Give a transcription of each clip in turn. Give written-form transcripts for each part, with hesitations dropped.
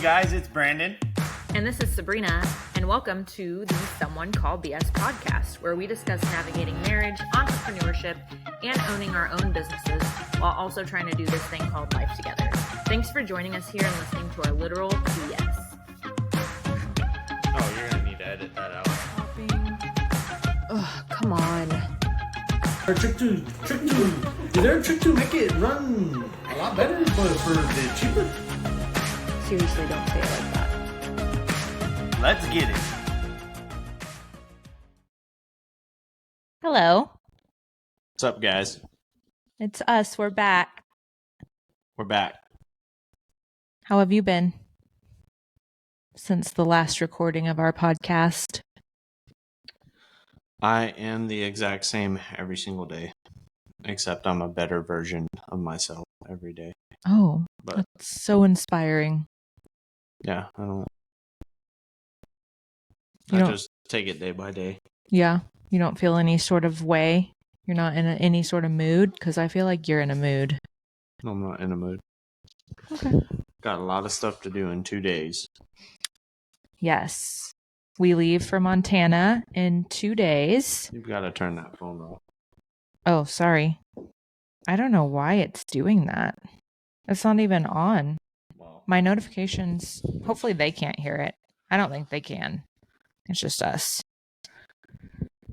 guys? It's Brandon. And this is Sabrina, and welcome to the Someone Called BS podcast, where we discuss navigating marriage, entrepreneurship, and owning our own businesses while also trying to do this thing called life together. Thanks for joining us here and listening to our literal BS. Oh, you're going to need to edit that out. Ugh, come on. Trick two. Did their Trick 2 make it run a lot better, but for the cheaper? Seriously, don't say it like that. Let's get it. Hello. What's up, guys? It's us. We're back. We're back. How have you been since the last recording of our podcast? I am the exact same every single day, except I'm a better version of myself every day. Oh, But that's so inspiring. yeah, I You don't- just take it day by day. Yeah. You don't feel any sort of way? You're not in any sort of mood? Because I feel like you're in a mood. No, I'm not in a mood. Okay. Got a lot of stuff to do in 2 days. Yes. We leave for Montana in 2 days. You've got to turn that phone off. Oh, sorry. I don't know why it's doing that. It's not even on. Well, My notifications, hopefully they can't hear it. I don't think they can. It's just us.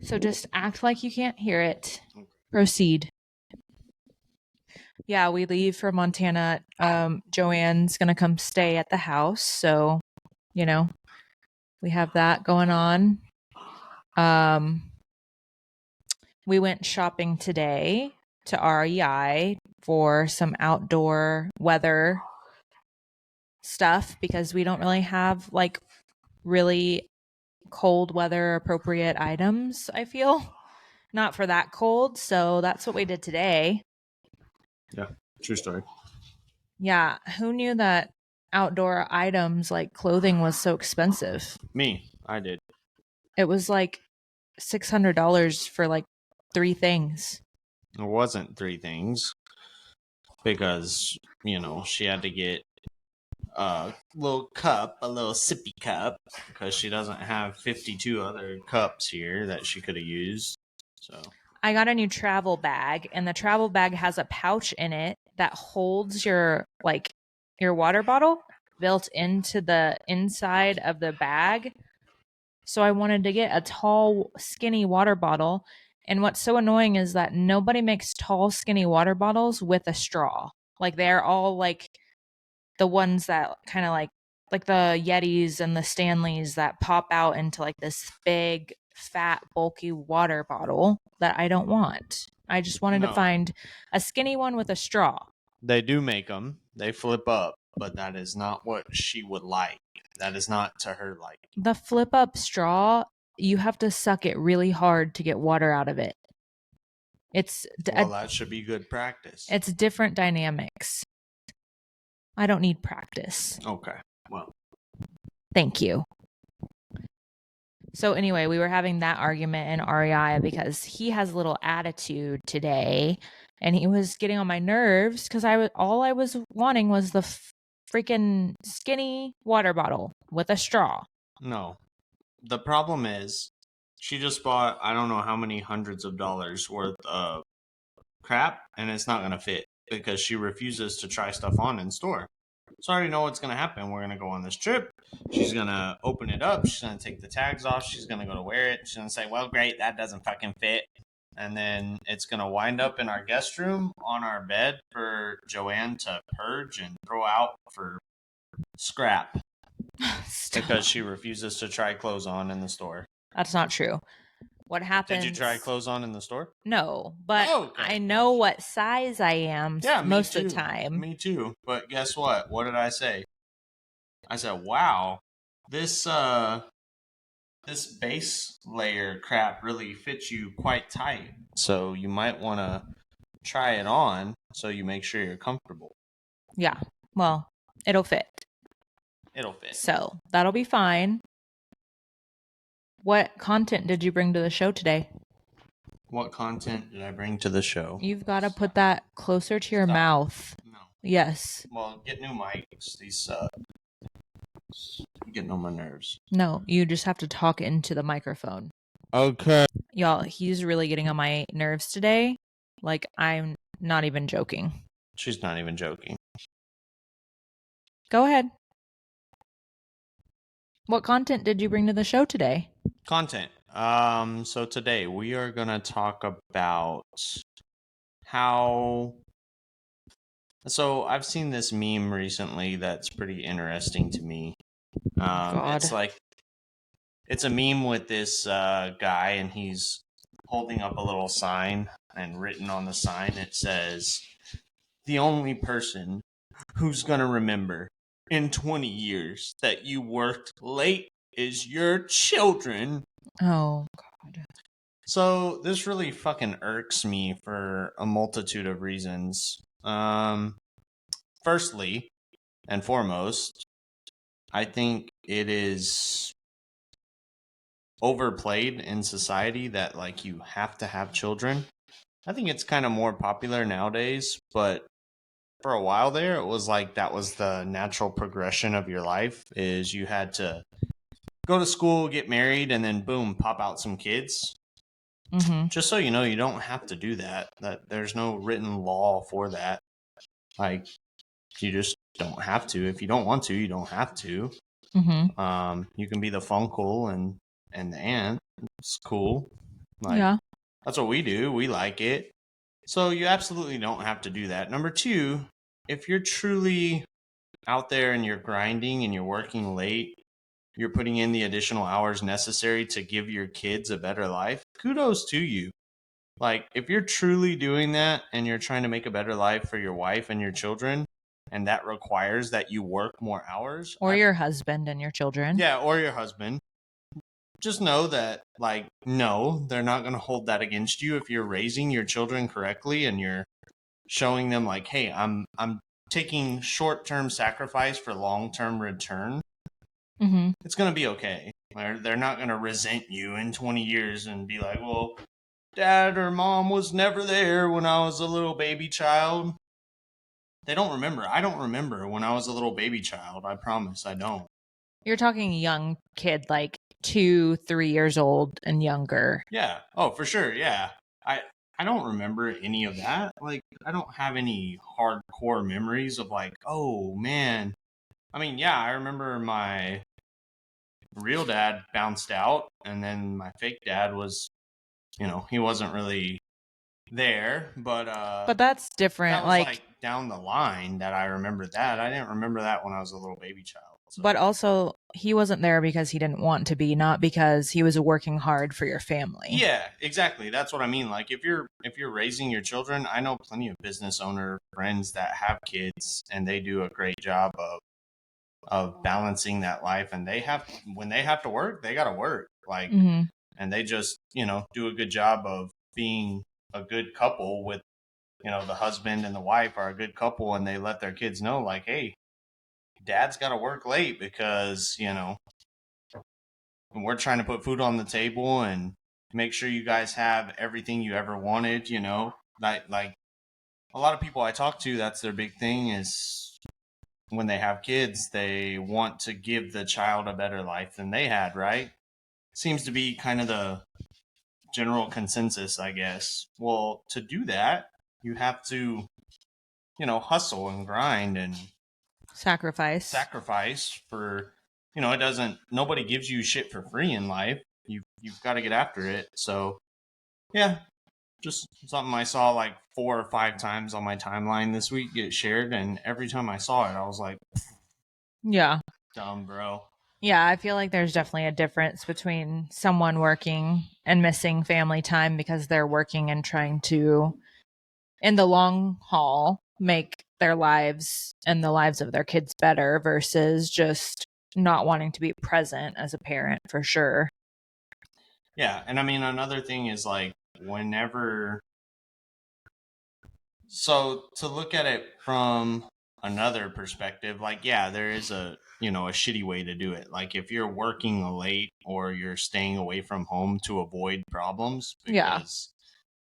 So just act like you can't hear it. Proceed. Yeah, we leave for Montana. Joanne's going to come stay at the house. So, we have that going on. We went shopping today to REI for some outdoor weather stuff because we don't really have really cold weather appropriate items, I feel. Not for that cold. So that's what we did today. yeah, true story. Yeah. Who knew that outdoor items like clothing was so expensive? Me, I did. It was like $600 for 3 things. It wasn't 3 things because, she had to get a little cup, a little sippy cup, because she doesn't have 52 other cups here that she could have used. So I got a new travel bag, and the travel bag has a pouch in it that holds your water bottle built into the inside of the bag. So I wanted to get a tall, skinny water bottle. And what's so annoying is that nobody makes tall, skinny water bottles with a straw. They're all the ones that kind of like the Yetis and the Stanleys that pop out into this big, fat, bulky water bottle that I don't want. I just wanted to find a skinny one with a straw. they do make them. They flip up, but that is not what she would like. That is not to her liking. The flip up straw, you have to suck it really hard to get water out of it. Well, that should be good practice. It's different dynamics. I don't need practice. Okay. Well, Thank you. So anyway, we were having that argument in REI because he has a little attitude today, and he was getting on my nerves because all I was wanting was the freaking skinny water bottle with a straw. no. The problem is she just bought I don't know how many hundreds of dollars worth of crap, and it's not going to fit because she refuses to try stuff on in store. So I already know what's going to happen. We're going to go on this trip. She's going to open it up. She's going to take the tags off. She's going to go to wear it. She's going to say, well, great, that doesn't fucking fit. And then it's going to wind up in our guest room on our bed for Joanne to purge and throw out for scrap because she refuses to try clothes on in the store. That's not true. What happened? Did you try clothes on in the store? No, but Okay. I know what size I am most of the time. Me too. But guess what? What did I say? I said, wow, this base layer crap really fits you quite tight. So you might want to try it on so you make sure you're comfortable. Yeah. Well, it'll fit. It'll fit. So that'll be fine. What content did you bring to the show today? What content did I bring to the show? You've got to put that closer to your mouth. No. Yes. Well, get new mics. These suck. You're getting on my nerves. No, you just have to talk into the microphone. Okay. Y'all, he's really getting on my nerves today. Like, I'm not even joking. She's not even joking. Go ahead. What content did you bring to the show today? Content. So today we are gonna talk about how. So I've seen this meme recently that's pretty interesting to me. God. It's like it's a meme with this guy, and he's holding up a little sign, and written on the sign it says, "The only person who's gonna remember in 20 years that you worked late is your children." Oh, God. So this really fucking irks me for a multitude of reasons. Firstly and foremost, I think it is overplayed in society that like you have to have children. I think it's kind of more popular nowadays, but for a while there it was like that was the natural progression of your life, is you had to go to school, get married, and then boom, pop out some kids. Mm-hmm. Just so you know, you don't have to do that. That there's no written law for that. Like, you just don't have to. If you don't want to, you don't have to. Mm-hmm. You can be the funkle and the aunt. It's cool. Like, Yeah. that's what we do. We like it. So you absolutely don't have to do that. Number two, if you're truly out there and you're grinding and you're working late, you're putting in the additional hours necessary to give your kids a better life, kudos to you. Like, if you're truly doing that and you're trying to make a better life for your wife and your children, and that requires that you work more hours, Or your husband and your children. yeah, or your husband, just know that, like, no, they're not going to hold that against you if you're raising your children correctly and you're showing them, like, hey, I'm taking short-term sacrifice for long-term return. Mm-hmm. It's going to be okay. They're not going to resent you in 20 years and be like, well, dad or mom was never there when I was a little baby child. They don't remember. I don't remember when I was a little baby child. I promise I don't. You're talking young kid, like 2, 3 years old and younger. Yeah. Oh, for sure. Yeah. I don't remember any of that. Like, I don't have any hardcore memories of like, oh man. I mean, yeah, I remember my real dad bounced out, and then my fake dad was, he wasn't really there, but that's different. that was like down the line that I remember that. I didn't remember that when I was a little baby child. So. But also, he wasn't there because he didn't want to be, not because he was working hard for your family. Yeah, exactly. That's what I mean. Like, if you're raising your children, I know plenty of business owner friends that have kids, and they do a great job of balancing that life. And when they have to work, they got to work. Like, Mm-hmm. and they just do a good job of being a good couple with the husband and the wife are a good couple, and they let their kids know, like, hey, dad's got to work late because we're trying to put food on the table and make sure you guys have everything you ever wanted. Like a lot of people I talk to, that's their big thing, is when they have kids, they want to give the child a better life than they had, right? Seems to be kind of the general consensus, I guess. Well, to do that, you have to hustle and grind and Sacrifice for nobody gives you shit for free in life. You've got to get after it. So yeah, just something I saw like 4 or 5 times on my timeline this week get shared, and every time I saw it I was like, Yeah. dumb, bro. Yeah, I feel like there's definitely a difference between someone working and missing family time because they're working and trying to, in the long haul, make their lives and the lives of their kids better versus just not wanting to be present as a parent, for sure. Yeah, and I mean, another thing is like, so to look at it from another perspective, like, yeah, there is a shitty way to do it. Like, if you're working late or you're staying away from home to avoid problems because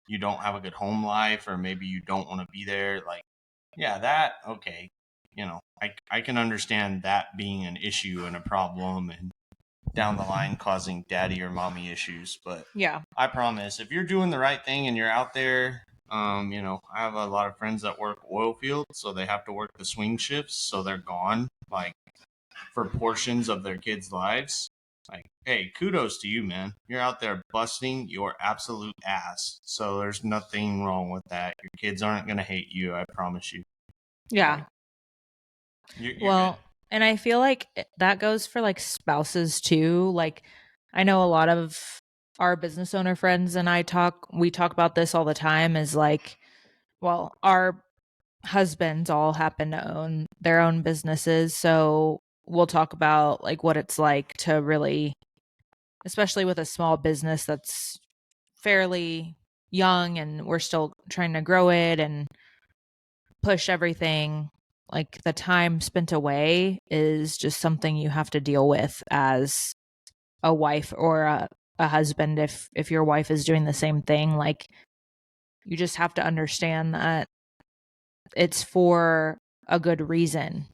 you don't have a good home life, or maybe you don't want to be there, like, yeah, that, okay, I can understand that being an issue and a problem and down the line causing daddy or mommy issues. But Yeah. I promise, if you're doing the right thing and you're out there, I have a lot of friends that work oil fields, so they have to work the swing shifts, so they're gone like for portions of their kids' lives. Like, hey, kudos to you, man. You're out there busting your absolute ass. So there's nothing wrong with that. Your kids aren't gonna hate you, I promise you. Yeah. You're Well, good. and I feel like that goes for like spouses too. Like, I know a lot of our business owner friends and we talk about this all the time is like, well, our husbands all happen to own their own businesses. So we'll talk about like what it's like to really, especially with a small business that's fairly young and we're still trying to grow it and push everything, like the time spent away is just something you have to deal with as a wife or a husband. If your wife is doing the same thing, like you just have to understand that it's for a good reason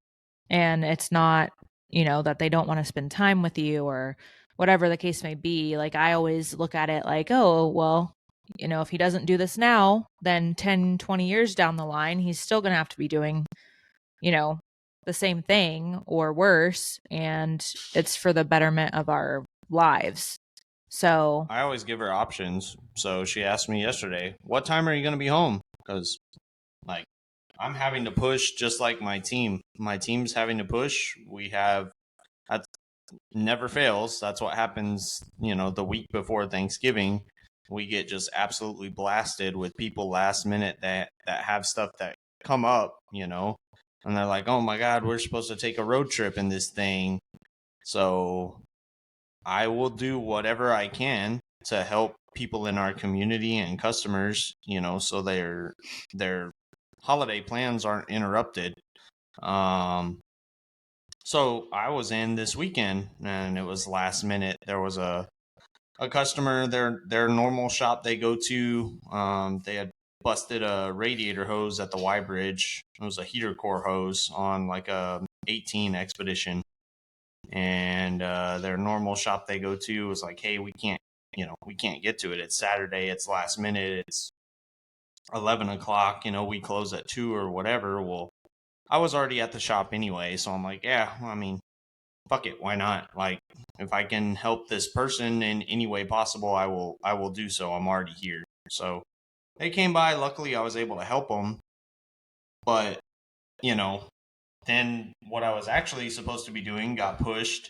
and it's not, that they don't want to spend time with you or whatever the case may be. Like I always look at it like, oh well, if he doesn't do this now, then 10-20 years down the line he's still going to have to be doing the same thing or worse, and it's for the betterment of our lives. So, I always give her options. So she asked me yesterday, what time are you gonna be home? Because like I'm having to push just like my team. My team's having to push. We have that never fails. That's what happens, the week before Thanksgiving. We get just absolutely blasted with people last minute that have stuff that come up, and they're like, "Oh my god, we're supposed to take a road trip in this thing." So, I will do whatever I can to help people in our community and customers, so their holiday plans aren't interrupted. Um, so I was in this weekend and it was last minute. There was a customer, their normal shop they go to, they had busted a radiator hose at the Y Bridge. It was a heater core hose on like a 18 expedition. And their normal shop they go to was like, hey, we can't get to it. It's Saturday. It's last minute. It's 11 o'clock. We close at 2 or whatever. Well, I was already at the shop anyway. So I'm like, yeah, I mean, fuck it. Why not? Like, if I can help this person in any way possible, I will do so. I'm already here. So they came by. Luckily, I was able to help them. But, you know, then what I was actually supposed to be doing got pushed.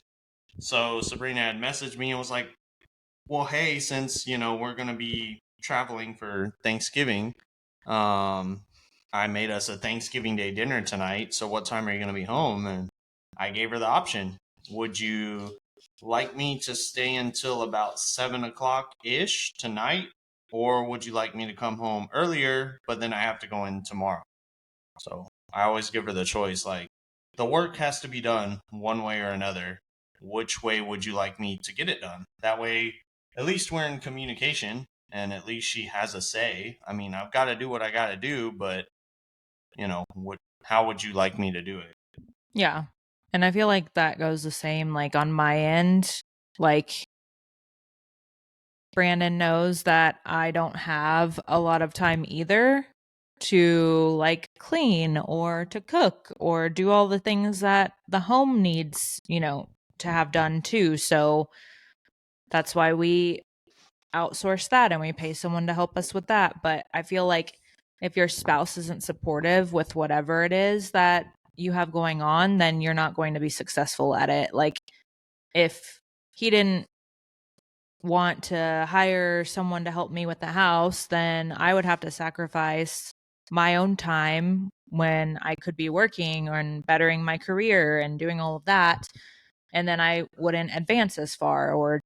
So Sabrina had messaged me and was like, well, hey, since, we're going to be traveling for Thanksgiving, I made us a Thanksgiving Day dinner tonight. So what time are you going to be home? And I gave her the option. Would you like me to stay until about 7 o'clock ish tonight? Or would you like me to come home earlier, but then I have to go in tomorrow? So I always give her the choice. Like, the work has to be done one way or another. Which way would you like me to get it done? That way, at least we're in communication and at least she has a say. I mean, I've got to do what I got to do, but, how would you like me to do it? yeah. And I feel like that goes the same like on my end. Like Brandon knows that I don't have a lot of time either to like clean or to cook or do all the things that the home needs, to have done too. So that's why we outsource that and we pay someone to help us with that. But I feel like if your spouse isn't supportive with whatever it is that you have going on, then you're not going to be successful at it. Like if he didn't want to hire someone to help me with the house, then I would have to sacrifice my own time when I could be working and bettering my career and doing all of that. And then I wouldn't advance as far or,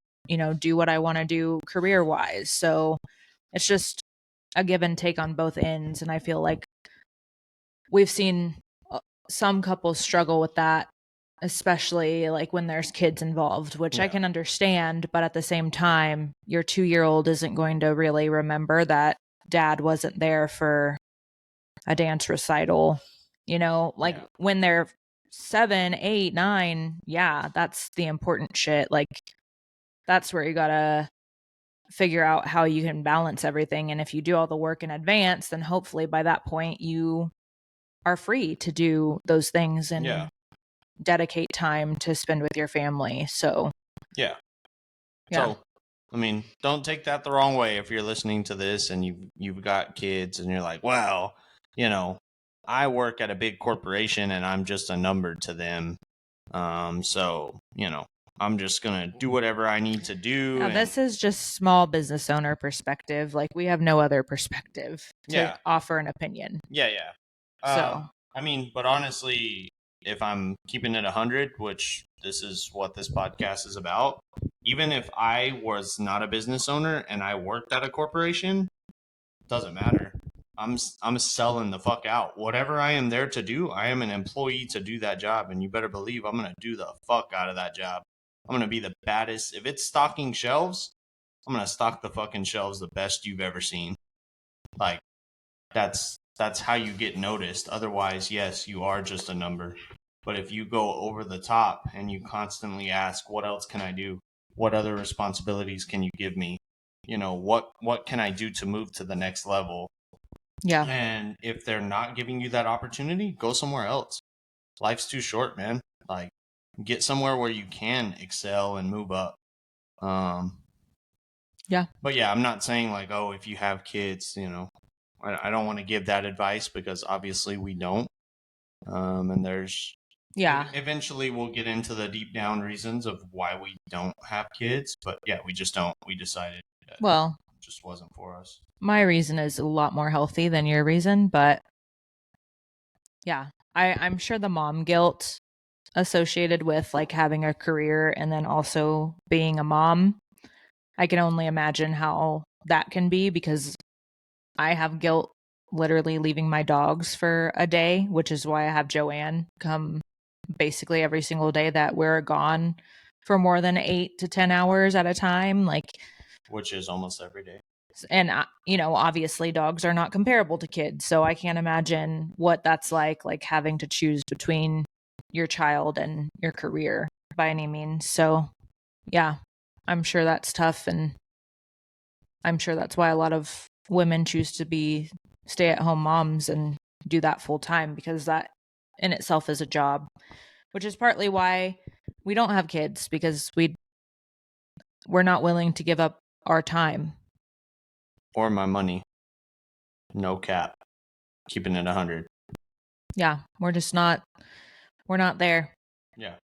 do what I want to do career wise. So it's just a give and take on both ends. And I feel like we've seen some couples struggle with that, especially like when there's kids involved, which I can understand. But at the same time, your 2-year-old isn't going to really remember that dad wasn't there for a dance recital You know, like Yeah. when they're 7, 8, 9, yeah, that's the important shit. Like that's where you gotta figure out how you can balance everything. And if you do all the work in advance, then hopefully by that point you are free to do those things and Yeah. dedicate time to spend with your family. So Yeah. yeah. So, I mean, don't take that the wrong way if you're listening to this and you've got kids and you're like, well, you know, I work at a big corporation and I'm just a number to them. So, you know, I'm just gonna do whatever I need to do. Now, And this is just small business owner perspective. Like we have no other perspective to Yeah. offer an opinion. yeah, yeah. So I mean, but honestly, if I'm keeping it 100, which this is what this podcast is about, even if I was not a business owner and I worked at a corporation, doesn't matter. I'm selling the fuck out. Whatever I am there to do, I am an employee to do that job, and you better believe I'm gonna do the fuck out of that job. I'm gonna be the baddest. If it's stocking shelves, I'm gonna stock the fucking shelves the best you've ever seen. Like that's how you get noticed. Otherwise, yes, you are just a number. But if you go over the top and you constantly ask, what else can I do? What other responsibilities can you give me? You know, what can I do to move to the next level? yeah. And if they're not giving you that opportunity, go somewhere else. Life's too short, man. Like, get somewhere where you can excel and move up. Yeah. But yeah, I'm not saying like, oh, if you have kids, you know, I don't want to give that advice because obviously we don't. And there's Yeah. eventually we'll get into the deep down reasons of why we don't have kids. But yeah, we just don't. We decided that Well, it just wasn't for us. my reason is a lot more healthy than your reason, but yeah, I'm sure the mom guilt associated with like having a career and then also being a mom, I can only imagine how that can be because I have guilt literally leaving my dogs for a day, which is why I have Joanne come basically every single day that we're gone for more than 8 to 10 hours at a time. Like, Which is almost every day. and you know, obviously dogs are not comparable to kids, so I can't imagine what that's like having to choose between your child and your career by any means. So yeah, I'm sure that's tough, and I'm sure that's why a lot of women choose to be stay-at-home moms and do that full time, because that in itself is a job, which is partly why we don't have kids, because we're not willing to give up our time. Or my money. No cap. Keeping it 100. Yeah, we're not there. Yeah.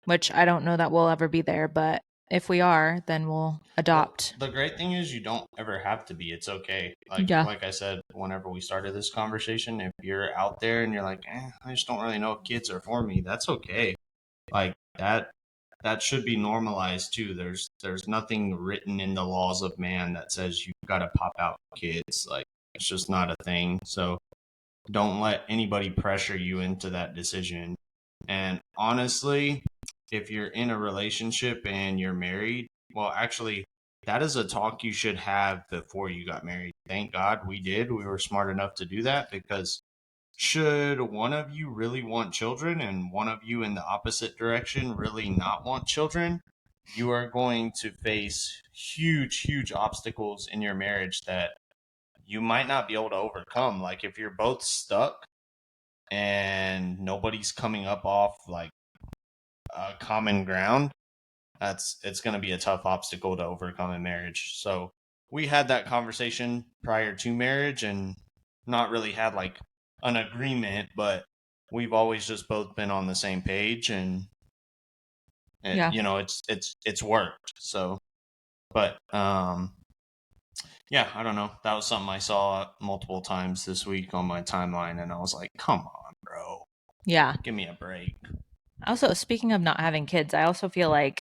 Which I don't know that we'll ever be there, but if we are, then we'll adopt. The great thing is you don't ever have to be. It's okay. Yeah. Like I said, whenever we started this conversation, if you're out there and you're like, I just don't really know if kids are for me, that's okay. Like that should be normalized too. There's nothing written in the laws of man that says you've got to pop out kids. Like it's just not a thing. So don't let anybody pressure you into that decision. And honestly, if you're in a relationship and you're married, well, actually, that is a talk you should have before you got married. Thank God we did. We were smart enough to do that because should one of you really want children and one of you in the opposite direction really not want children, you are going to face huge, huge obstacles in your marriage that you might not be able to overcome. Like if you're both stuck and nobody's coming up off like a common ground, it's going to be a tough obstacle to overcome in marriage. So we had that conversation prior to marriage and not really had like an agreement, but we've always just both been on the same page, and Yeah. you know it's worked. So, but yeah, I don't know. That was something I saw multiple times this week on my timeline, and I was like, come on, bro. Yeah. Give me a break. Also, speaking of not having kids, I also feel like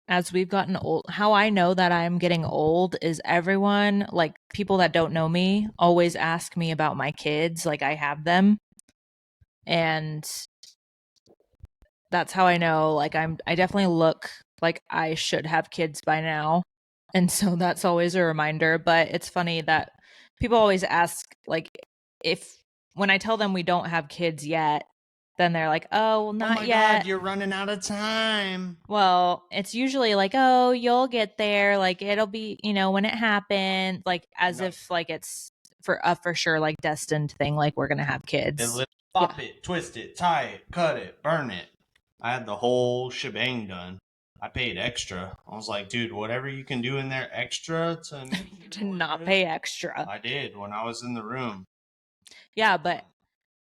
as we've gotten old, how I know that I'm getting old is everyone, like people that don't know me, always ask me about my kids, like I have them. And that's how I know, like I definitely look like I should have kids by now. And so that's always a reminder. But it's funny that people always ask, like, if when I tell them we don't have kids yet, then they're like, oh, well, not oh my yet. God, you're running out of time. Well, it's usually like, oh, you'll get there. Like, it'll be, when it happens, like, as if, like, it's for sure, like, destined thing, like, we're going to have kids. Pop it, twist it, tie it, cut it, burn it. I had the whole shebang done. I paid extra. I was like, dude, whatever you can do in there extra to make You did not pay extra. I did when I was in the room. Yeah, but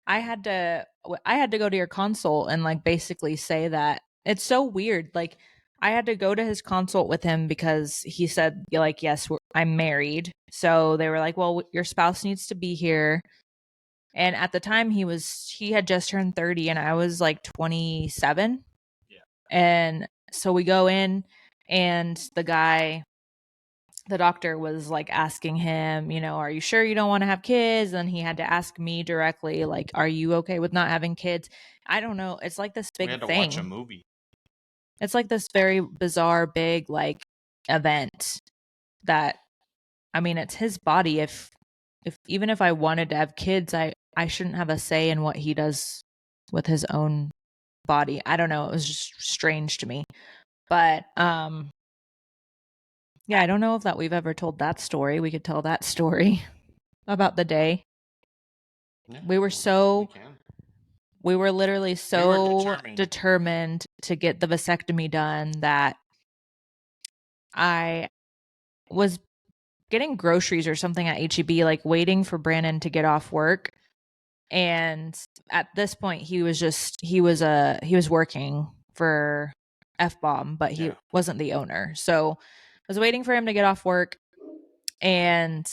I had to go to your consult and like basically say that it's so weird. Like I had to go to his consult with him because he said like, yes, I'm married. So they were like, well, your spouse needs to be here. And at the time he had just turned 30 and I was like 27. Yeah. And so we go in and the doctor was like asking him, are you sure you don't want to have kids? And he had to ask me directly, like, are you okay with not having kids? I don't know. It's like this big we had to thing. watch a movie. It's like this very bizarre, big like event that, I mean, it's his body. If even if I wanted to have kids, I shouldn't have a say in what he does with his own body. I don't know. It was just strange to me. But yeah, I don't know if that we've ever told that story. We could tell that story about the day. Yeah, We were literally so determined to get the vasectomy done that I was getting groceries or something at HEB, like waiting for Brandon to get off work. And at this point he was working for F-Bomb, but he wasn't the owner. So I was waiting for him to get off work. And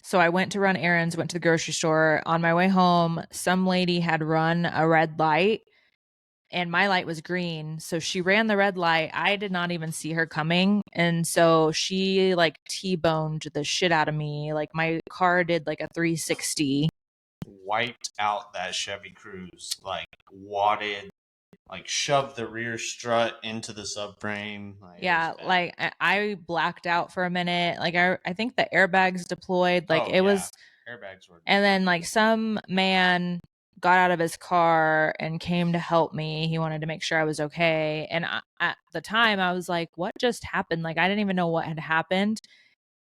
so I went to run errands, went to the grocery store. On my way home, some lady had run a red light and my light was green. So she ran the red light. I did not even see her coming. And so she like T-boned the shit out of me. Like my car did like a 360. Wiped out that Chevy Cruze, like wadded, like shoved the rear strut into the subframe. Like I blacked out for a minute. Like I think the airbags deployed. Like was airbags were. And then like some man got out of his car and came to help me. He wanted to make sure I was okay. And at the time I was like, what just happened? Like I didn't even know what had happened.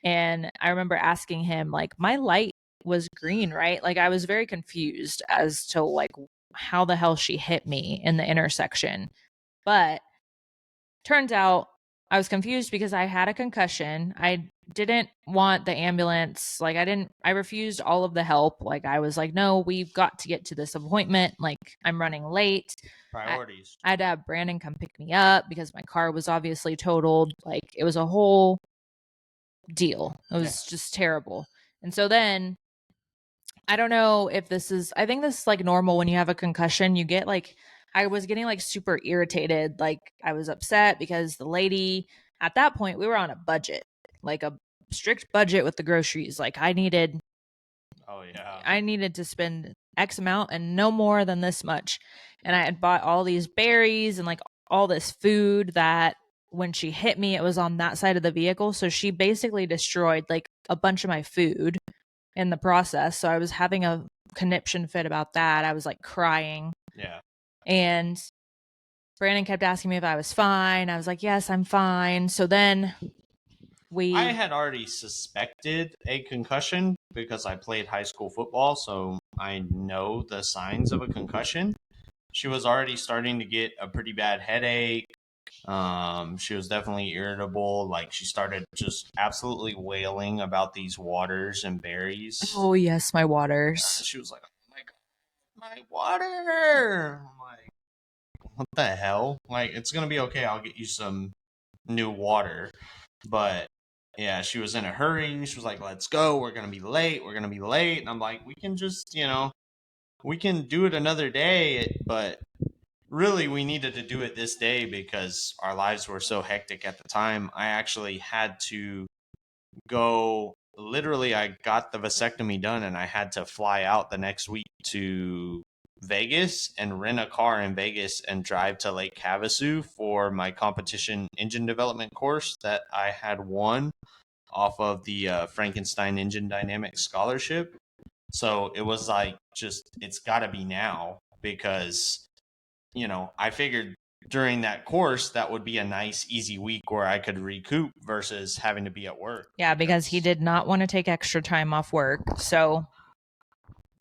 And I remember asking him, like, my light was green, right? Like I was very confused as to like how the hell she hit me in the intersection. But turns out I was confused because I had a concussion. I didn't want the ambulance. Like I refused all of the help. Like I was like, no, we've got to get to this appointment. Like I'm running late. Priorities. I had to have Brandon come pick me up because my car was obviously totaled. Like it was a whole deal. It was just terrible. And so then I don't know if I think this is like normal when you have a concussion. You get like, I was getting like super irritated. Like I was upset because the lady at that point, we were on a budget, like a strict budget with the groceries. Like I needed to spend X amount and no more than this much. And I had bought all these berries and like all this food that when she hit me, it was on that side of the vehicle. So she basically destroyed like a bunch of my food in the process. So I was having a conniption fit about that. I was like crying. Yeah. And Brandon kept asking me if I was fine. I was like, yes, I'm fine. So then I had already suspected a concussion because I played high school football, so I know the signs of a concussion. She was already starting to get a pretty bad headache. She was definitely irritable. Like she started just absolutely wailing about these waters and berries. Oh yes, my waters. She was like, "Oh my God, my water!" I'm like, "What the hell? Like, it's gonna be okay. I'll get you some new water." But yeah, she was in a hurry. She was like, "Let's go. We're gonna be late. We're gonna be late." And I'm like, "We can just, we can do it another day." But really, we needed to do it this day because our lives were so hectic at the time. I actually had to go. Literally, I got the vasectomy done, and I had to fly out the next week to Vegas and rent a car in Vegas and drive to Lake Havasu for my competition engine development course that I had won off of the Frankenstein Engine Dynamics Scholarship. So it was like, just, it's got to be now because, I figured during that course, that would be a nice, easy week where I could recoup versus having to be at work. Yeah, because he did not want to take extra time off work. So,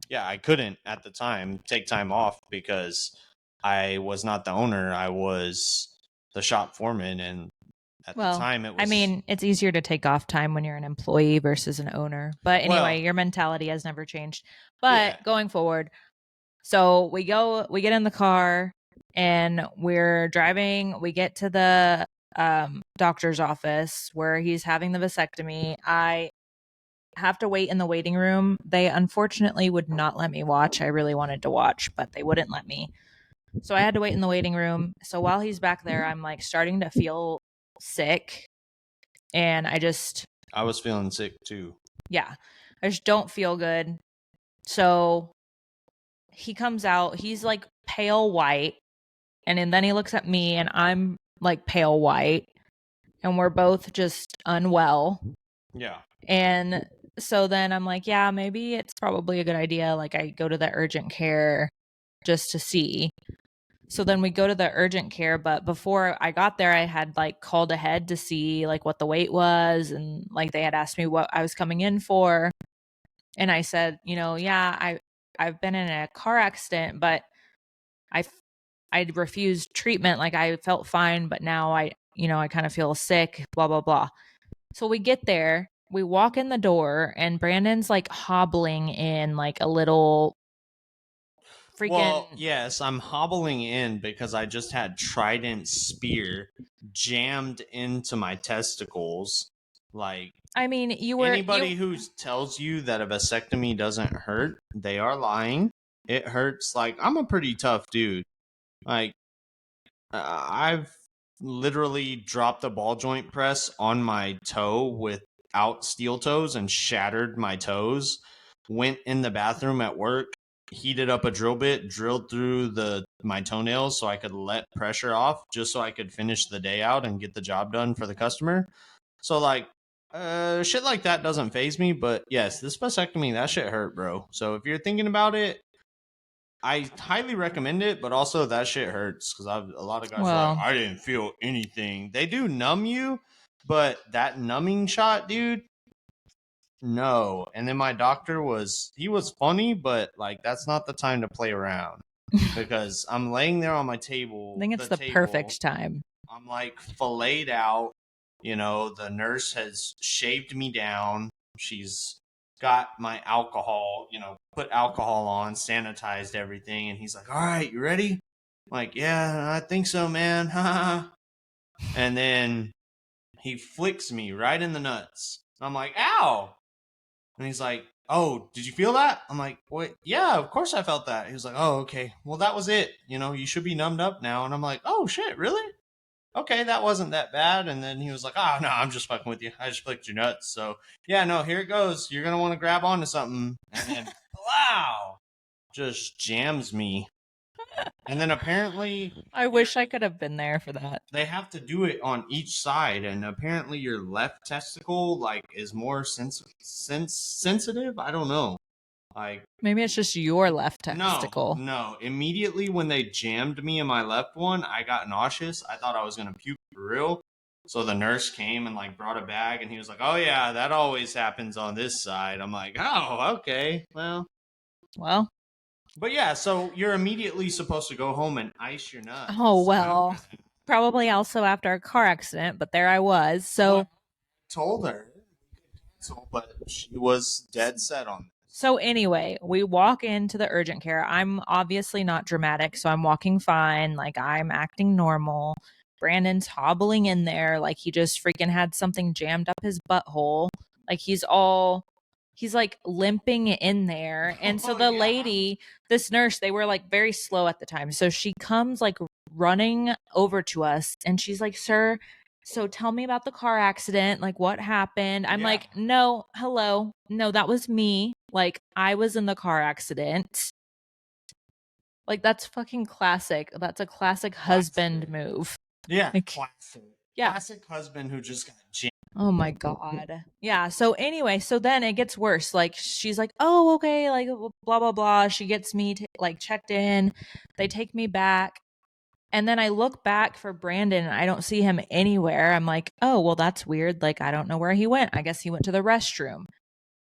yeah, I couldn't at the time take time off because I was not the owner. I was the shop foreman. And at the time it was, I mean, it's easier to take off time when you're an employee versus an owner. But anyway, your mentality has never changed. But going forward, so we get in the car and we're driving. We get to the doctor's office where he's having the vasectomy. I have to wait in the waiting room. They unfortunately would not let me watch. I really wanted to watch, but they wouldn't let me. So I had to wait in the waiting room. So while he's back there, I'm like starting to feel sick. And I was feeling sick too. Yeah. I just don't feel good. So he comes out, he's like pale white. And then he looks at me and I'm like pale white. And we're both just unwell. Yeah. And so then I'm like, yeah, maybe it's probably a good idea. Like I go to the urgent care just to see. So then we go to the urgent care, but before I got there, I had like called ahead to see like what the wait was. And like they had asked me what I was coming in for. And I said, yeah, I've been in a car accident, but I refused treatment. Like I felt fine, but now I kind of feel sick, blah, blah, blah. So we get there, we walk in the door and Brandon's like hobbling in like a little freaking. Well, yes, I'm hobbling in because I just had Trident spear jammed into my testicles. Like, I mean, anybody who tells you that a vasectomy doesn't hurt, they are lying. It hurts. Like, I'm a pretty tough dude. Like, I've literally dropped a ball joint press on my toe without steel toes and shattered my toes. Went in the bathroom at work, heated up a drill bit, drilled through my toenails so I could let pressure off, just so I could finish the day out and get the job done for the customer. So like, shit like that doesn't faze me. But yes, this vasectomy, that shit hurt, bro. So if you're thinking about it, I highly recommend it, but also that shit hurts because a lot of guys are like, I didn't feel anything. They do numb you, but that numbing shot, dude, no. And then my doctor he was funny, but like that's not the time to play around because I'm laying there on my table. I think it's the perfect time. I'm like filleted out. The nurse has shaved me down. She's got my alcohol, put alcohol on, sanitized everything. And he's like, all right, you ready? I'm like, yeah, I think so, man. And then he flicks me right in the nuts. I'm like, ow. And he's like, oh, did you feel that? I'm like, what? Yeah, of course I felt that. He was like, oh, okay. Well, that was it. You should be numbed up now. And I'm like, oh, shit, really? Okay, that wasn't that bad. And then he was like, oh, no, I'm just fucking with you. I just flicked your nuts. So, yeah, no, here it goes. You're going to want to grab onto something. And then, wow, just jams me. And then apparently... I wish I could have been there for that. They have to do it on each side. And apparently your left testicle, like, is more sensitive. I don't know. Like, maybe it's just your left testicle. No. Immediately when they jammed me in my left one, I got nauseous. I thought I was going to puke for real. So the nurse came and like brought a bag and he was like, oh yeah, that always happens on this side. I'm like, oh, okay. Well. But yeah, so you're immediately supposed to go home and ice your nuts. Oh, well. Probably also after a car accident, but there I was. So I told her. But she was dead set on this. So anyway, we walk into the urgent care. I'm obviously not dramatic, so I'm walking fine. Like I'm acting normal. Brandon's hobbling in there like he just freaking had something jammed up his butthole. Like he's like limping in there. And so the lady, this nurse, they were like very slow at the time. So she comes like running over to us and she's like, sir, so tell me about the car accident. Like what happened? I'm like, no, hello. No, that was me. Like I was in the car accident. Like that's fucking classic. That's a classic husband move. Yeah. Like, classic. Yeah. Classic husband who just got jammed. Oh my God. Yeah. So anyway, so then it gets worse. Like she's like, oh, okay. Like blah, blah, blah. She gets me like checked in. They take me back. And then I look back for Brandon and I don't see him anywhere. I'm like, oh, well, that's weird. Like, I don't know where he went. I guess he went to the restroom.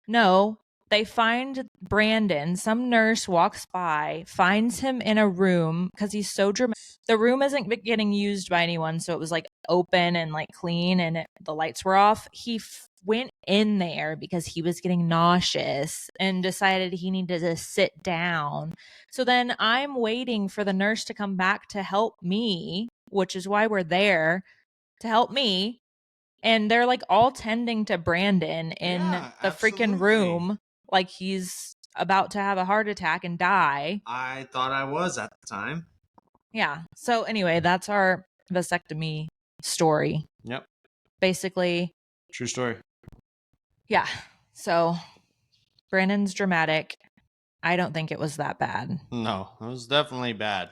No, they find Brandon. Some nurse walks by, finds him in a room because he's so dramatic. The room isn't getting used by anyone. So it was like open and like clean and the lights were off. He went in there because he was getting nauseous and decided he needed to sit down. So then I'm waiting for the nurse to come back to help me, which is why we're there, to help me. And they're like all tending to Brandon in Yeah, the freaking absolutely. room like he's about to have a heart attack and die. I thought I was at the time. Yeah. So anyway, that's our vasectomy story. Yep. Basically, True story. yeah. So Brandon's dramatic. I don't think it was that bad. No, it was definitely bad.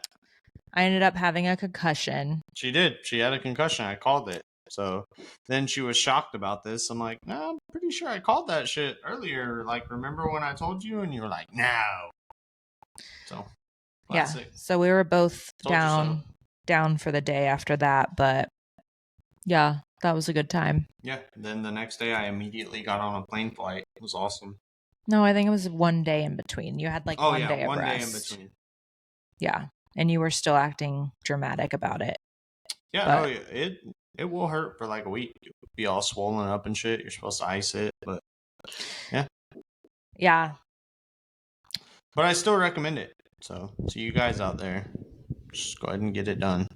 I ended up having a concussion. She did. She had a concussion. I called it. So then she was shocked about this. I'm like, no, I'm pretty sure I called that shit earlier. Like, remember when I told you? And you were like, no. So, classic. Yeah. So we were both Told you so. down for the day after that. But yeah, that was a good time. Yeah. Then the next day, I immediately got on a plane flight. It was awesome. No, I think it was one day in between. You had like one day of one rest. day in between. Yeah. And you were still acting dramatic about it. Yeah, But yeah. It will hurt for like a week. It'll be all swollen up and shit. You're supposed to ice it, but yeah. yeah. But I still recommend it. So, to you guys out there, just go ahead and get it done.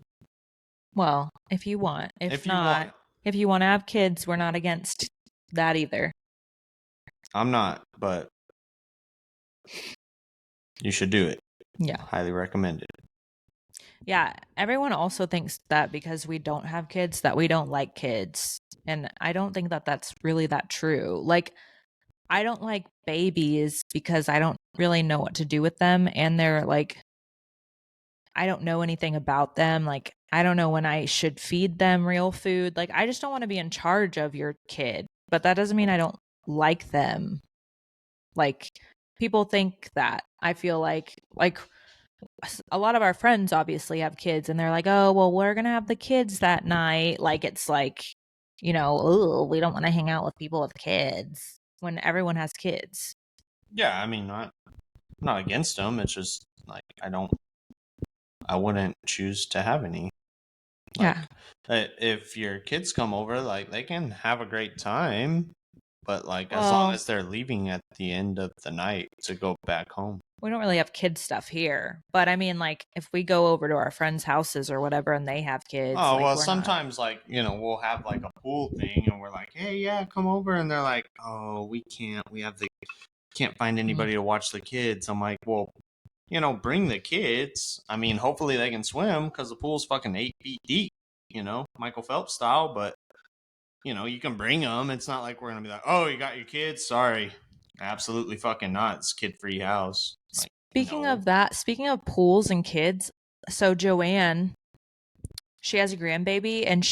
Well, if you want. If you not, want. if you want to have kids, we're not against that either. I'm not, but you should do it. Yeah. Highly recommend it. Yeah. Everyone also thinks that because we don't have kids, that we don't like kids. And I don't think that that's really that true. Like, I don't like babies because I don't really know what to do with them. And they're like, I don't know anything about them. Like, I don't know when I should feed them real food. Like, I just don't want to be in charge of your kid. But that doesn't mean I don't like them. Like, people think that. I feel like a lot of our friends obviously have kids and they're like, oh, well, we're going to have the kids that night. Like, it's like, you know, oh, we don't want to hang out with people with kids when everyone has kids. Yeah, I mean, I'm not against them. It's just like I wouldn't choose to have any. Like, yeah. If your kids come over, like they can have a great time, but like as long as they're leaving at the end of the night to go back home. We don't really have kid stuff here, but I mean, like if we go over to our friends' houses or whatever and they have kids. Oh, like, well, sometimes like, we'll have like a pool thing and we're like, hey, yeah, come over. And they're like, oh, we can't. Can't find anybody to watch the kids. I'm like, well, bring the kids. I mean, hopefully they can swim because the pool's fucking 8 feet deep, Michael Phelps style. But, you can bring them. It's not like we're going to be like, oh, you got your kids? Sorry. Absolutely fucking not. It's kid-free house. Like, speaking of pools and kids, so Joanne, she has a grandbaby and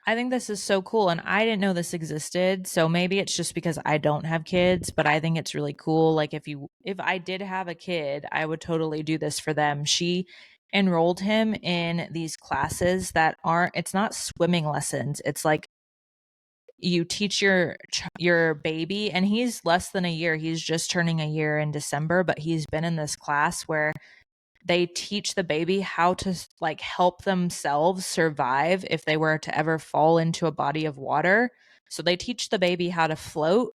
I think this is so cool. And I didn't know this existed. So maybe it's just because I don't have kids, but I think it's really cool. Like if I did have a kid, I would totally do this for them. She enrolled him in these classes that it's not swimming lessons. It's like you teach your baby, and he's less than a year. He's just turning a year in December, but he's been in this class where they teach the baby how to like help themselves survive if they were to ever fall into a body of water. So they teach the baby how to float,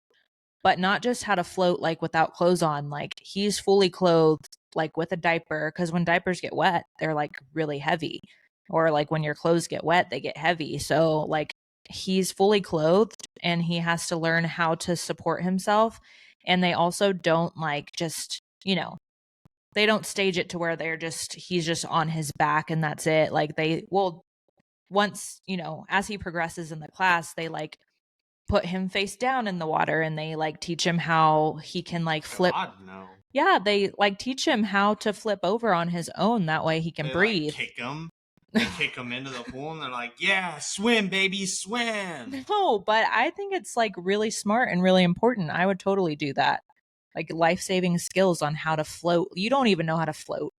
but not just how to float like without clothes on. Like he's fully clothed, like with a diaper, because when diapers get wet, they're like really heavy. Or like when your clothes get wet, they get heavy. So like he's fully clothed and he has to learn how to support himself. And they also don't like just, they don't stage it to where he's just on his back and that's it. Like they will, once, as he progresses in the class, they like put him face down in the water and they like teach him how he can like flip. God, no. Yeah, they like teach him how to flip over on his own. That way he can breathe. Like, kick him. They kick them into the pool and they're like, yeah, swim, baby, swim. No, but I think it's like really smart and really important. I would totally do that. Like life-saving skills on how to float. You don't even know how to float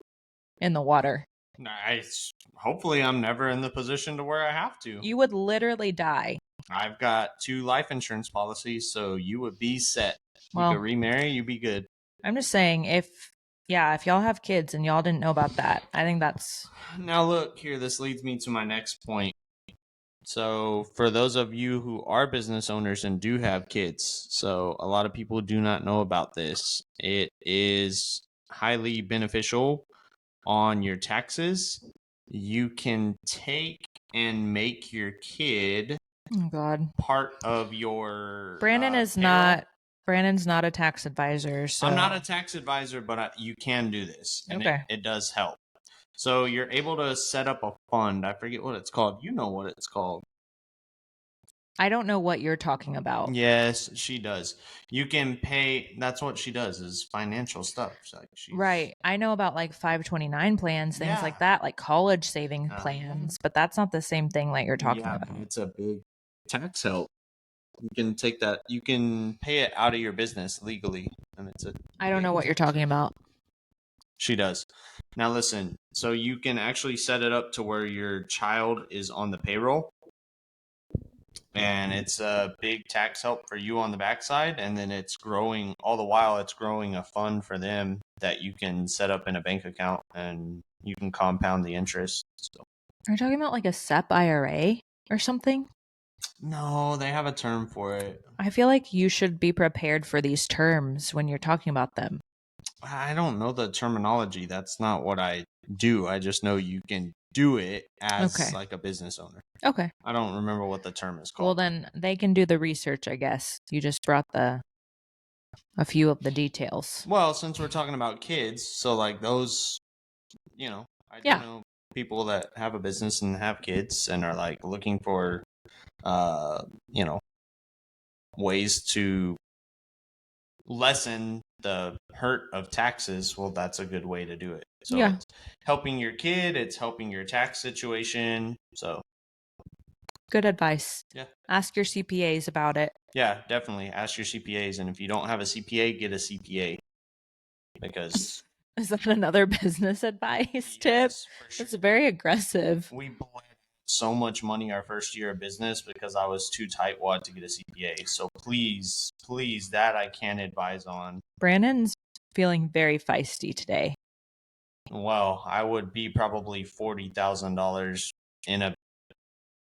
in the water. Nice. Hopefully, I'm never in the position to where I have to. You would literally die. I've got 2 life insurance policies, so you would be set. Well, you could remarry, you'd be good. I'm just saying if y'all have kids and y'all didn't know about that, I think that's... Now, look here, this leads me to my next point. So, for those of you who are business owners and do have kids, so a lot of people do not know about this. It is highly beneficial on your taxes. You can take and make your kid Oh God. part of your Brandon's not a tax advisor, so I'm not a tax advisor, but you can do this, and Okay. it does help. So you're able to set up a fund. I forget what it's called. You know what it's called. I don't know what you're talking about. Yes, she does. You can pay. That's what she does, is financial stuff. Right. I know about like 529 plans, things like Yeah. that, like college saving Uh-huh. plans, but that's not the same thing like you're talking Yeah, about. it's a big tax help. You can take that. You can pay it out of your business legally, and it's a. I don't know what you're talking about. She does. Now listen, so you can actually set it up to where your child is on the payroll, and it's a big tax help for you on the backside, and then it's growing, all the while it's growing a fund for them that you can set up in a bank account, and you can compound the interest. So. Are you talking about like a SEP IRA or something? No, they have a term for it. I feel like you should be prepared for these terms when you're talking about them. I don't know the terminology. That's not what I do. I just know you can do it as like a business owner. Okay. I don't remember what the term is called. Well, then they can do the research, I guess. You just brought a few of the details. Well, since we're talking about kids, so like those, I do know people that have a business and have kids and are like looking for, ways to lessen the hurt of taxes. Well, that's a good way to do it. So it's helping your kid, it's helping your tax situation. So good advice. Yeah. Ask your CPAs about it. Yeah, definitely. Ask your CPAs. And if you don't have a CPA, get a CPA. Because is that another business advice tip? Sure. It's very aggressive. We bled so much money our first year of business because I was too tightwad to get a CPA. So please, that I can advise on. Brandon's feeling very feisty today. Well, I would be probably $40,000 in a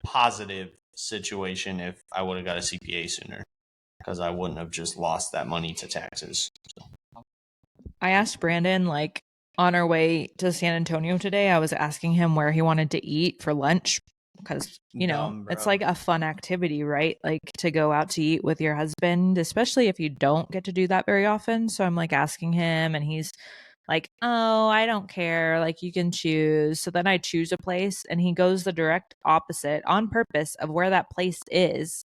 positive situation if I would have got a CPA sooner, because I wouldn't have just lost that money to taxes. So. I asked Brandon, like, on our way to San Antonio today, I was asking him where he wanted to eat for lunch because, it's like a fun activity, right? Like to go out to eat with your husband, especially if you don't get to do that very often. So I'm like asking him and he's like, oh, I don't care. Like you can choose. So then I choose a place and he goes the direct opposite on purpose of where that place is.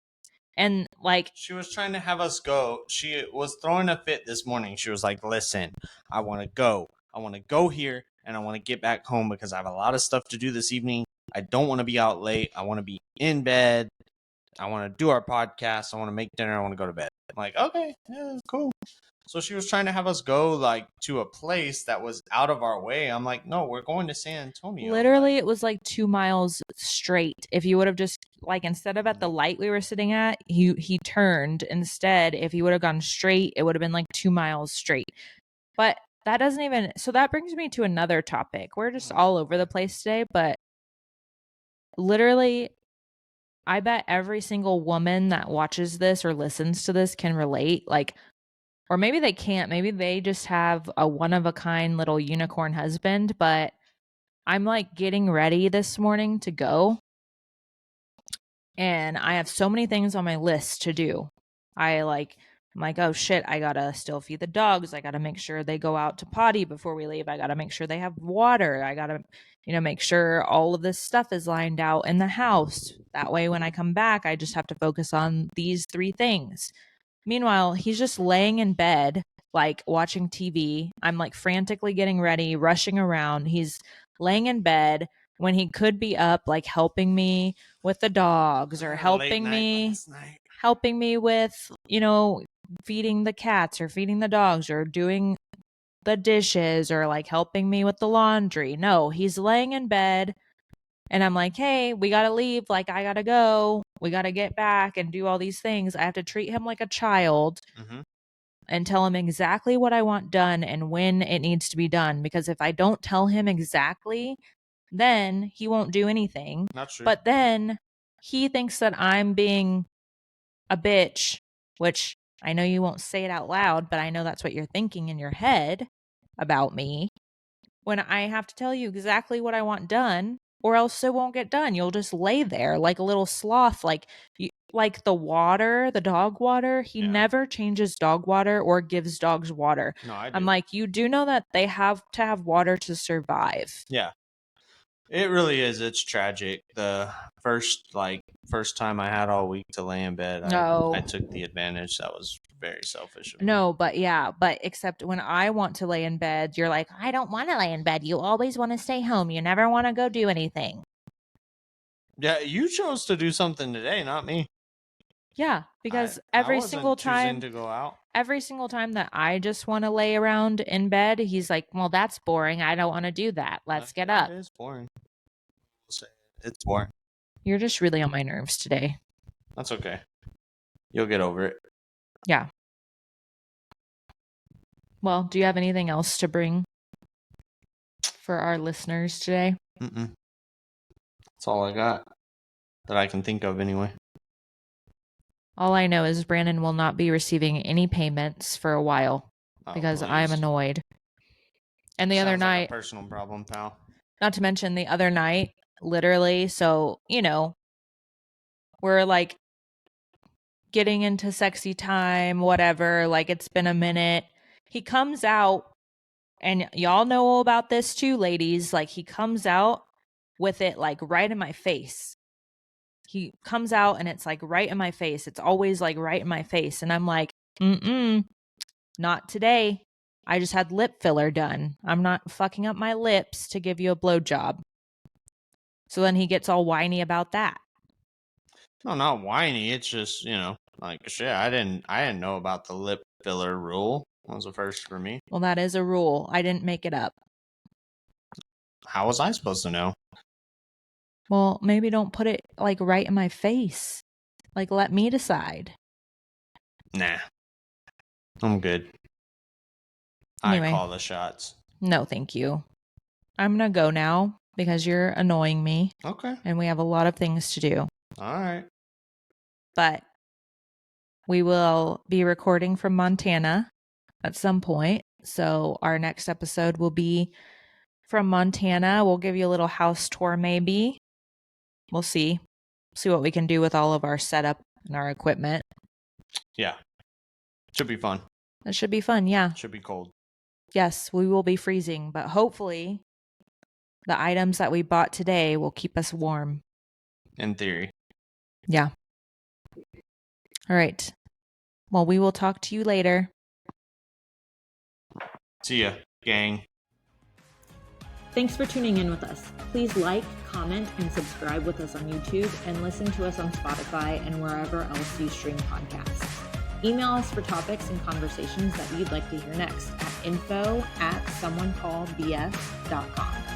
And like, she was trying to have us go. She was throwing a fit this morning. She was like, listen, I want to go here and I want to get back home because I have a lot of stuff to do this evening. I don't want to be out late. I want to be in bed. I want to do our podcast. I want to make dinner. I want to go to bed. I'm like, okay, yeah, cool. So she was trying to have us go like to a place that was out of our way. I'm like, no, we're going to San Antonio. Literally, it was like 2 miles straight. If you would have just like, instead of at the light we were sitting at, he turned instead. If he would have gone straight, it would have been like 2 miles straight. But that doesn't even, so that brings me to another topic. We're just all over the place today, but literally, I bet every single woman that watches this or listens to this can relate. Like, or maybe they can't. Maybe they just have a one-of-a-kind little unicorn husband. But I'm like getting ready this morning to go. And I have so many things on my list to do. I'm like, oh shit, I gotta still feed the dogs. I gotta make sure they go out to potty before we leave. I gotta make sure they have water. I gotta, make sure all of this stuff is lined out in the house. That way, when I come back, I just have to focus on these 3 things. Meanwhile, he's just laying in bed, like watching TV. I'm like frantically getting ready, rushing around. He's laying in bed. when he could be up like helping me with the dogs or Late helping night me last night. with, feeding the cats or feeding the dogs or doing the dishes or like helping me with the laundry. No, he's laying in bed and I'm like, hey, we got to leave. Like, I got to go. We got to get back and do all these things. I have to treat him like a child and tell him exactly what I want done and when it needs to be done. Because if I don't tell him exactly, then he won't do anything. Not true. But then he thinks that I'm being a bitch, which I know you won't say it out loud, but I know that's what you're thinking in your head about me when I have to tell you exactly what I want done, or else it won't get done. You'll just lay there like a little sloth, like the water, the dog water. He never changes dog water or gives dogs water. No, I do. I'm like, you do know that they have to have water to survive. Yeah. It really is. It's tragic. The first time I had all week to lay in bed, I took the advantage. That was very selfish of me. No, but except when I want to lay in bed, you're like, I don't want to lay in bed. You always want to stay home. You never want to go do anything. Yeah, you chose to do something today, not me. Yeah, because I every wasn't single time choosing to go out. Every single time that I just want to lay around in bed, he's like, well, that's boring. I don't want to do that. Let's get up. It is boring. It's boring. You're just really on my nerves today. That's okay. You'll get over it. Yeah. Well, do you have anything else to bring for our listeners today? That's all I got that I can think of anyway. All I know is Brandon will not be receiving any payments for a while because I'm annoyed. And the other night, like a personal problem, pal. Not to mention the other night, literally, so, we're like getting into sexy time, whatever, like it's been a minute. He comes out, and y'all know all about this too, ladies. Like, he comes out with it like right in my face. He comes out and it's like right in my face. It's always like right in my face. And I'm like, not today. I just had lip filler done. I'm not fucking up my lips to give you a blowjob. So then he gets all whiny about that. No, not whiny. It's just, like shit. I didn't know about the lip filler rule. That was the first for me. Well, that is a rule. I didn't make it up. How was I supposed to know? Well, maybe don't put it like right in my face. Like, let me decide. Nah. I'm good. Anyway. I call the shots. No, thank you. I'm going to go now because you're annoying me. Okay. And we have a lot of things to do. All right. But we will be recording from Montana at some point. So our next episode will be from Montana. We'll give you a little house tour maybe. We'll see what we can do with all of our setup and our equipment. Yeah. Should be fun. It should be fun, yeah. Should be cold. Yes, we will be freezing, but hopefully the items that we bought today will keep us warm. In theory. Yeah. All right. Well, we will talk to you later. See ya, gang. Thanks for tuning in with us. Please like, comment, and subscribe with us on YouTube and listen to us on Spotify and wherever else you stream podcasts. Email us for topics and conversations that you'd like to hear next at info@someonecallbs.com.